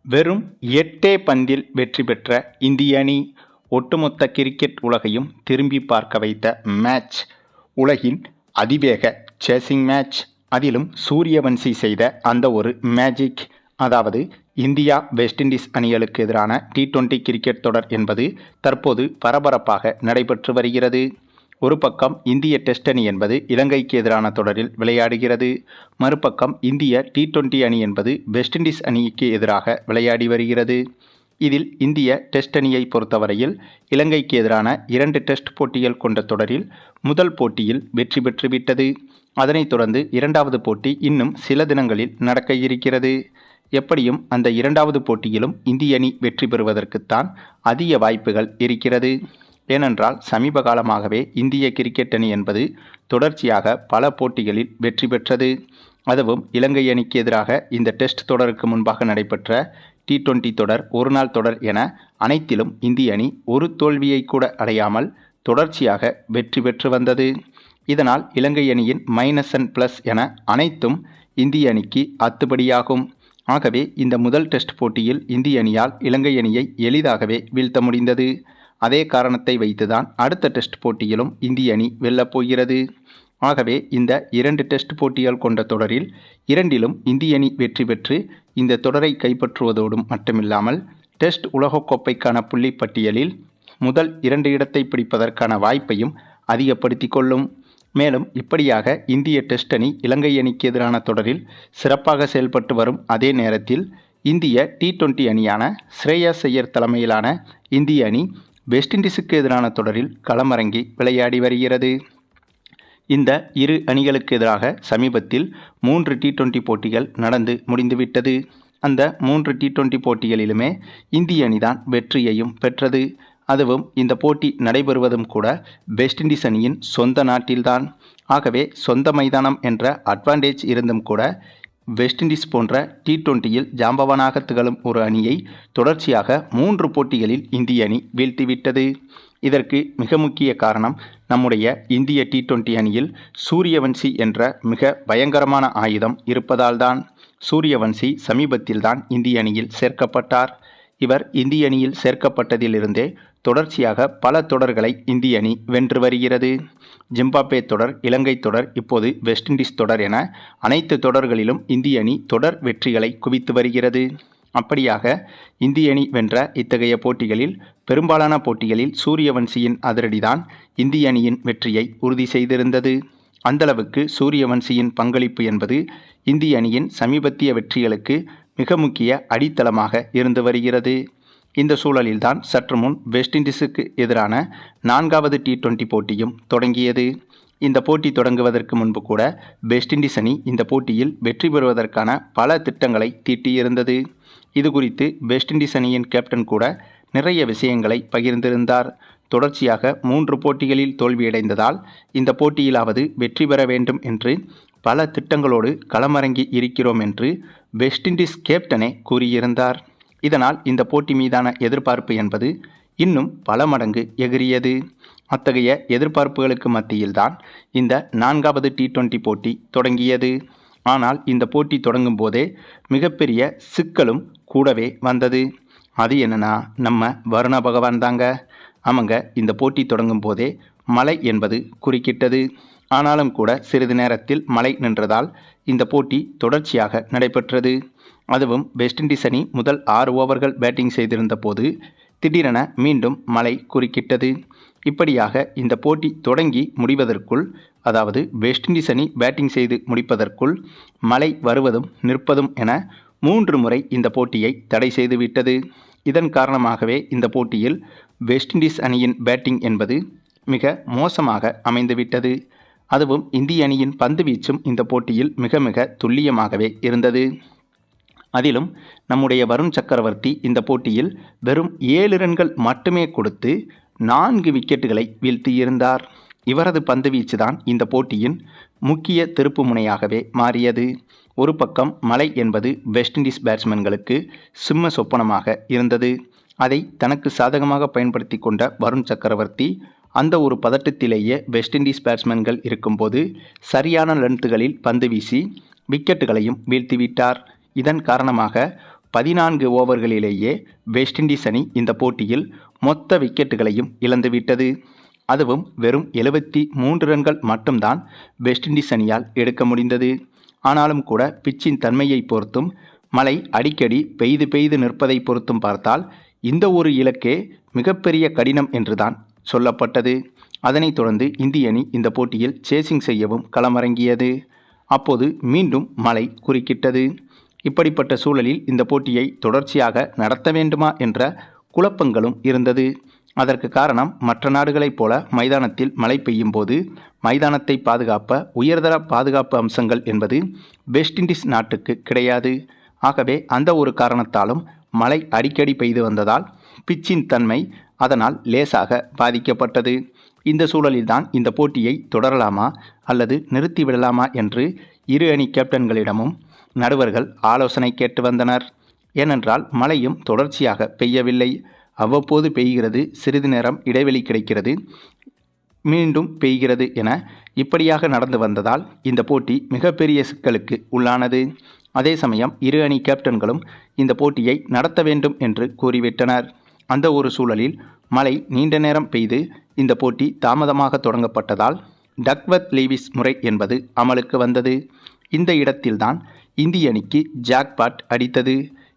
வெறும் 8 பந்தில் வெற்றி பெற்ற இந்திய அணி ஒட்டுமொத்த கிரிக்கெட் உலகையும் திரும்பி பார்க்க வைத்த மேட்ச். உலகின் அதிவேக சேசிங் மேட்ச். அதிலும் சூரியவன்சி செய்த அந்த ஒரு மேஜிக். அதாவது இந்தியா வெஸ்ட் இண்டீஸ் அணிகளுக்கு எதிரான T20 கிரிக்கெட் தொடர் என்பது தற்போது பரபரப்பாக நடைபெற்று வருகிறது. ஒரு பக்கம் இந்திய டெஸ்ட் அணி என்பது இலங்கைக்கு எதிரான தொடரில் விளையாடுகிறது. மறுபக்கம் இந்திய T20 அணி என்பது வெஸ்ட் இண்டீஸ் அணிக்கு எதிராக விளையாடி வருகிறது. இதில் இந்திய டெஸ்ட் அணியை பொறுத்தவரையில் இலங்கைக்கு எதிரான 2 டெஸ்ட் போட்டிகள் கொண்ட தொடரில் முதல் போட்டியில் வெற்றி பெற்றுவிட்டது. அதனைத் தொடர்ந்து இரண்டாவது போட்டி இன்னும் சில தினங்களில் நடக்க இருக்கிறது. எப்படியும் அந்த இரண்டாவது போட்டியிலும் இந்திய அணி வெற்றி பெறுவதற்குத்தான் அதிக வாய்ப்புகள் இருக்கிறது. ஏனென்றால் சமீப காலமாகவே இந்திய கிரிக்கெட் அணி என்பது தொடர்ச்சியாக பல போட்டிகளில் வெற்றி பெற்றது. அதுவும் இலங்கை அணிக்கு எதிராக இந்த டெஸ்ட் தொடருக்கு முன்பாக நடைபெற்ற T20 தொடர், ஒருநாள் தொடர் என அனைத்திலும் இந்திய அணி ஒரு தோல்வியை கூட அடையாமல் தொடர்ச்சியாக வெற்றி பெற்று வந்தது. இதனால் இலங்கை அணியின் மைனஸ் அண்ட் பிளஸ் என அனைத்தும் இந்திய அணிக்கு அத்துபடியாகும். ஆகவே இந்த முதல் டெஸ்ட் போட்டியில் இந்திய அணியால் இலங்கை அணியை எளிதாகவே வீழ்த்த முடிந்தது. அதே காரணத்தை வைத்துதான் அடுத்த டெஸ்ட் போட்டியிலும் இந்திய அணி வெல்லப் போகிறது. ஆகவே இந்த 2 டெஸ்ட் போட்டிகள் கொண்ட தொடரில் 2லும் இந்திய அணி வெற்றி பெற்று இந்த தொடரை கைப்பற்றுவதோடு மட்டுமில்லாமல் டெஸ்ட் உலகக்கோப்பைக்கான புள்ளி பட்டியலில் முதல் 2 இடத்தை பிடிப்பதற்கான வாய்ப்பையும் அதிகப்படுத்தி கொள்ளும். மேலும் இப்படியாக இந்திய டெஸ்ட் அணி இலங்கை அணிக்கு எதிரான தொடரில் சிறப்பாக செயல்பட்டு வரும் அதே நேரத்தில் இந்திய T20 அணியான ஸ்ரேயாஸ் ஐயர் தலைமையிலான இந்திய அணி வெஸ்ட் இண்டீஸுக்கு எதிரான தொடரில் களமிறங்கி விளையாடி வருகிறது. இந்த இரு அணிகளுக்கு எதிராக சமீபத்தில் 3 T20 போட்டிகள் நடந்து முடிந்துவிட்டது. அந்த 3 T20 போட்டிகளிலுமே இந்திய அணிதான் வெற்றியையும் பெற்றது. அதுவும் இந்த போட்டி நடைபெறுவதும் கூட வெஸ்ட் இண்டீஸ் அணியின் சொந்த நாட்டில்தான். ஆகவே சொந்த மைதானம் என்ற அட்வான்டேஜ் இருந்தும் கூட வெஸ்ட் இண்டீஸ் போன்ற T20யில் ஜாம்பவானாக திகழும் ஒரு அணியை தொடர்ச்சியாக 3 போட்டிகளில் இந்திய அணி வீழ்த்திவிட்டது. இதற்கு மிக முக்கிய காரணம் நம்முடைய இந்திய T20 அணியில் சூரியவன்சி என்ற மிக பயங்கரமான ஆயுதம் இருப்பதால்தான். சூரியவன்சி சமீபத்தில்தான் இந்திய அணியில் சேர்க்கப்பட்டார். இவர் இந்திய அணியில் சேர்க்கப்பட்டதிலிருந்தே தொடர்ச்சியாக பல தொடர்களை இந்திய அணி வென்று வருகிறது. ஜிம்பாப்வே தொடர், இலங்கை தொடர், இப்போது வெஸ்ட் இண்டீஸ் தொடர் என அனைத்து தொடர்களிலும் இந்திய அணி தொடர் வெற்றிகளை குவித்து வருகிறது. அப்படியாக இந்திய அணி வென்ற இத்தகைய போட்டிகளில் பெரும்பாலான போட்டிகளில் சூரியவன்சியின் அதிரடிதான் இந்திய அணியின் வெற்றியை உறுதி செய்திருந்தது. அந்தளவுக்கு சூரியவன்சியின் பங்களிப்பு என்பது இந்திய அணியின் சமீபத்திய வெற்றிகளுக்கு மிக முக்கிய அடித்தளமாக இருந்து வருகிறது. இந்த சூழலில்தான் சற்று முன் வெஸ்ட் இண்டீஸுக்கு எதிரான 4வது T20 போட்டியும் தொடங்கியது. இந்த போட்டி தொடங்குவதற்கு முன்பு கூட வெஸ்ட் இண்டீஸ் அணி இந்த போட்டியில் வெற்றி பெறுவதற்கான பல திட்டங்களை தீட்டியிருந்தது. இது குறித்து வெஸ்ட் இண்டீஸ் அணியின் கேப்டன் கூட நிறைய விஷயங்களை பகிர்ந்திருந்தார். தொடர்ச்சியாக 3 போட்டிகளில் தோல்வியடைந்ததால் இந்த போட்டியிலாவது வெற்றி பெற வேண்டும் என்று பல திட்டங்களோடு களமிறங்கி இருக்கிறோம் என்று வெஸ்ட் இண்டீஸ் கேப்டனே கூறியிருந்தார். இதனால் இந்த போட்டி மீதான எதிர்பார்ப்பு என்பது இன்னும் பல மடங்கு எகிரியது. அத்தகைய எதிர்பார்ப்புகளுக்கு மத்தியில்தான் இந்த 4வது T20 போட்டி தொடங்கியது. ஆனால் இந்த போட்டி தொடங்கும் போதே மிகப்பெரிய சிக்கலும் கூடவே வந்தது. அது என்னன்னா, நம்ம வருண பகவான் தாங்க. ஆமாங்க, இந்த போட்டி தொடங்கும் போதே மழை என்பது குறுக்கிட்டது. ஆனாலும் கூட சிறிது நேரத்தில் மழை நின்றதால் இந்த போட்டி தொடர்ச்சியாக நடைபெற்றது. அதுவும் வெஸ்ட் இண்டீஸ் அணி முதல் 6 ஓவர்கள் பேட்டிங் செய்திருந்த போது திடீரென மீண்டும் மழை குறுக்கிட்டது. இப்படியாக இந்த போட்டி தொடங்கி முடிவதற்குள், அதாவது வெஸ்ட் இண்டீஸ் அணி பேட்டிங் செய்து முடிப்பதற்குள் மழை வருவதும் நிற்பதும் என 3 முறை இந்த போட்டியை தடை செய்துவிட்டது. இதன் காரணமாகவே இந்த போட்டியில் வெஸ்ட் இண்டீஸ் அணியின் பேட்டிங் என்பது மிக மோசமாக அமைந்துவிட்டது. அதுவும் இந்திய அணியின் பந்து வீச்சும் இந்த போட்டியில் மிக மிக துல்லியமாகவே இருந்தது. அதிலும் நம்முடைய வருண் சக்கரவர்த்தி இந்த போட்டியில் வெறும் 7 ரன்கள் மட்டுமே கொடுத்து 4 விக்கெட்டுகளை வீழ்த்தியிருந்தார். இவரது பந்து வீச்சுதான் இந்த போட்டியின் முக்கிய திருப்பு முனையாகவே மாறியது. ஒரு பக்கம் மழை என்பது வெஸ்ட் இண்டீஸ் பேட்ஸ்மேன்களுக்கு சிம்ம சொப்பனமாக இருந்தது. அதை தனக்கு சாதகமாக பயன்படுத்தி கொண்ட வருண் சக்கரவர்த்தி அந்த ஒரு பதட்டத்திலேயே வெஸ்ட் இண்டீஸ் பேட்ஸ்மேன்கள் இருக்கும்போது சரியான லென்த்துகளில் பந்து வீசி விக்கெட்டுகளையும் வீழ்த்திவிட்டார். இதன் காரணமாக 14 ஓவர்களிலேயே வெஸ்ட் இண்டீஸ் அணி இந்த போட்டியில் மொத்த விக்கெட்டுகளையும் இழந்துவிட்டது. அதுவும் வெறும் 73 ரன்கள் மட்டும்தான் வெஸ்ட் இண்டீஸ் அணியால் எடுக்க முடிந்தது. ஆனாலும் கூட பிச்சின் தன்மையை பொறுத்தும் மழை அடிக்கடி பெய்து நிற்பதை பொறுத்தும் பார்த்தால் இந்த ஒரு இலக்கே மிகப்பெரிய கடினம் என்றுதான் சொல்லப்பட்டது. அதனைத் தொடர்ந்து இந்திய அணி இந்த போட்டியில் சேசிங் செய்யவும் களமிறங்கியது. அப்போது மீண்டும் மழை குறுக்கிட்டது. இப்படிப்பட்ட சூழலில் இந்த போட்டியை தொடர்ச்சியாக நடத்த வேண்டுமா என்ற குழப்பங்களும் இருந்தது. அதற்கு காரணம், மற்ற நாடுகளைப் போல மைதானத்தில் மழை பெய்யும் போது மைதானத்தை பாதுகாப்ப உயர்தர பாதுகாப்பு அம்சங்கள் என்பது வெஸ்ட் இண்டீஸ் நாட்டுக்கு கிடையாது. ஆகவே அந்த ஒரு காரணத்தாலும் மழை அடிக்கடி பெய்து வந்ததால் பிச்சின் தன்மை அதனால் லேசாக பாதிக்கப்பட்டது. இந்த சூழலில்தான் இந்த போட்டியை தொடரலாமா அல்லது நிறுத்திவிடலாமா என்று இரு அணி கேப்டன்களிடமும் நடுவர்கள் ஆலோசனை கேட்டு வந்தனர். ஏனென்றால் மழையும் தொடர்ச்சியாக பெய்யவில்லை. அவ்வப்போது பெய்கிறது, சிறிது நேரம் இடைவெளி கிடைக்கிறது, மீண்டும் பெய்கிறது என இப்படியாக நடந்து வந்ததால் இந்த போட்டி மிகப்பெரிய சிக்கலுக்கு உள்ளானது. அதே சமயம் இரு அணி கேப்டன்களும் இந்த போட்டியை நடத்த வேண்டும் என்று கூறிவிட்டனர். அந்த ஒரு சூழலில் மழை நீண்ட நேரம் பெய்து இந்த போட்டி தாமதமாக தொடங்கப்பட்டதால் டக்வர்த் லீவிஸ் முறை என்பது அமலுக்கு வந்தது. இந்த இடத்தில்தான் இந்திய அணிக்கு ஜாக்பாட் அடித்தது.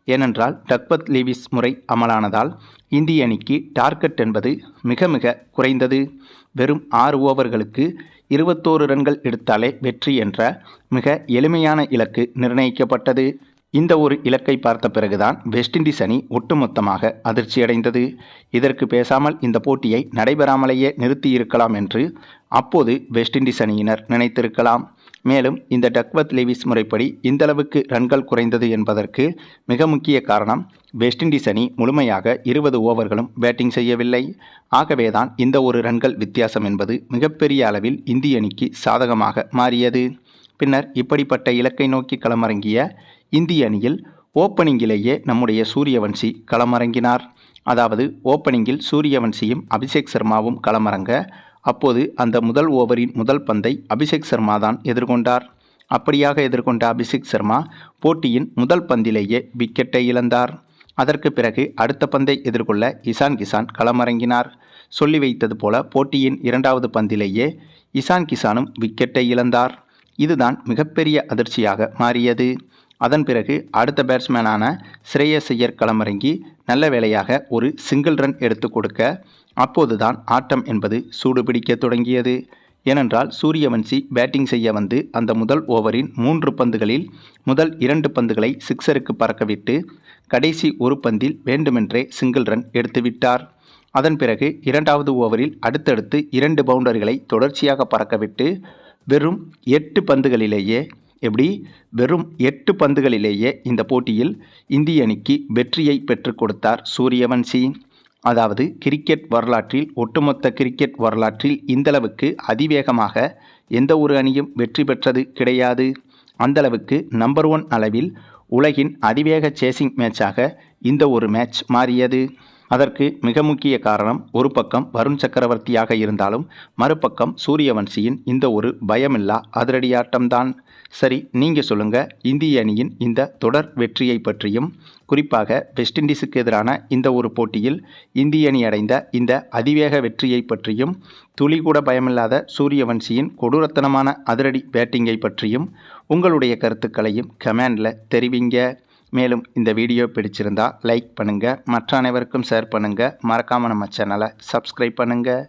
ஏனென்றால் டக்வர்த் லீவிஸ் முறை அமலானதால் இந்திய அணிக்கு டார்கெட் என்பது மிக மிக குறைந்தது. வெறும் 6 ஓவர்களுக்கு 21 ரன்கள் எடுத்தாலே வெற்றி என்ற மிக எளிமையான இலக்கு நிர்ணயிக்கப்பட்டது. இந்த ஒரு இலக்கை பார்த்த பிறகுதான் வெஸ்ட் இண்டீஸ் அணி ஒட்டுமொத்தமாக அதிர்ச்சியடைந்தது. இதற்கு பேசாமல் இந்த போட்டியை நடைபெறாமலேயே நிறுத்தியிருக்கலாம் என்று அப்போது வெஸ்ட் இண்டீஸ் அணியினர் நினைத்திருக்கலாம். மேலும் இந்த டக்வர்த் லீவிஸ் முறைப்படி இந்தளவுக்கு ரன்கள் குறைந்தது என்பதற்கு மிக முக்கிய காரணம், வெஸ்ட் இண்டீஸ் அணி முழுமையாக 20 ஓவர்களும் பேட்டிங் செய்யவில்லை. ஆகவேதான் இந்த ஒரு ரன்கள் வித்தியாசம் என்பது மிகப்பெரிய அளவில் இந்திய அணிக்கு சாதகமாக மாறியது. பின்னர் இப்படிப்பட்ட இலக்கை நோக்கி களமிறங்கிய இந்திய அணியில் ஓப்பனிங்கிலேயே நம்முடைய சூரியவன்சி களமிறங்கினார். அதாவது ஓப்பனிங்கில் சூரியவன்சியும் அபிஷேக் சர்மாவும் களமிறங்க, அப்போது அந்த முதல் ஓவரின் முதல் பந்தை அபிஷேக் சர்மா தான் எதிர்கொண்டார். அப்படியாக எதிர்கொண்ட அபிஷேக் சர்மா போட்டியின் முதல் பந்திலேயே விக்கெட்டை இழந்தார். அதற்கு பிறகு அடுத்த பந்தை எதிர்கொள்ள இசான் கிசான் களமிறங்கினார். சொல்லி வைத்தது போல போட்டியின் 2வது பந்திலேயே இசான் கிசானும் விக்கெட்டை இழந்தார். இதுதான் மிகப்பெரிய அதிர்ச்சியாக மாறியது. அதன் பிறகு அடுத்த பேட்ஸ்மேனான ஸ்ரேயஸ் ஐயர் களமிறங்கி நல்ல வேளையாக ஒரு சிங்கிள் ரன் எடுத்து கொடுக்க, அப்போதுதான் ஆட்டம் என்பது சூடுபிடிக்க தொடங்கியது. ஏனென்றால் சூரியவன்சி பேட்டிங் செய்ய வந்து அந்த முதல் ஓவரின் 3 பந்துகளில் முதல் 2 பந்துகளை சிக்ஸருக்கு பறக்கவிட்டு கடைசி ஒரு பந்தில் வேண்டுமென்றே சிங்கிள் ரன் எடுத்துவிட்டார். அதன் பிறகு 2வது ஓவரில் அடுத்தடுத்து 2 பவுண்டரிகளை தொடர்ச்சியாக பறக்கவிட்டு வெறும் 8 பந்துகளிலேயே இந்த போட்டியில் இந்திய அணிக்கு வெற்றியை பெற்றுக் கொடுத்தார் சூரியவன்சி. அதாவது கிரிக்கெட் வரலாற்றில், ஒட்டுமொத்த கிரிக்கெட் வரலாற்றில் இந்தளவுக்கு அதிவேகமாக எந்த ஒரு அணியும் வெற்றி பெற்றது கிடையாது. அந்தளவுக்கு நம்பர் 1 அளவில் உலகின் அதிவேக சேசிங் மேட்சாக இந்த ஒரு மேட்ச் மாறியது. அதற்கு மிக முக்கிய காரணம், ஒரு பக்கம் வருண் சக்கரவர்த்தியாக இருந்தாலும் மறுபக்கம் சூரியவன்சியின் இந்த ஒரு பயமில்லா அதிரடியாட்டம்தான். சரி, நீங்கள் சொல்லுங்கள், இந்திய அணியின் இந்த தொடர் வெற்றியை பற்றியும் குறிப்பாக வெஸ்ட் இண்டீஸுக்கு எதிரான இந்த ஒரு போட்டியில் இந்திய அணி அடைந்த இந்த அதிவேக வெற்றியை பற்றியும் துளி கூட பயமில்லாத சூரியவன்சியின் கொடூரத்தனமான அதிரடி பேட்டிங்கை பற்றியும் உங்களுடைய கருத்துக்களையும் கமெண்டில் தெரிவிங்க. மேலும் இந்த வீடியோ பிடிச்சிருந்தா லைக் பண்ணுங்கள், மற்ற அனைவருக்கும் ஷேர் பண்ணுங்கள், மறக்காமல் நம்ம சேனலை சப்ஸ்கிரைப் பண்ணுங்கள்.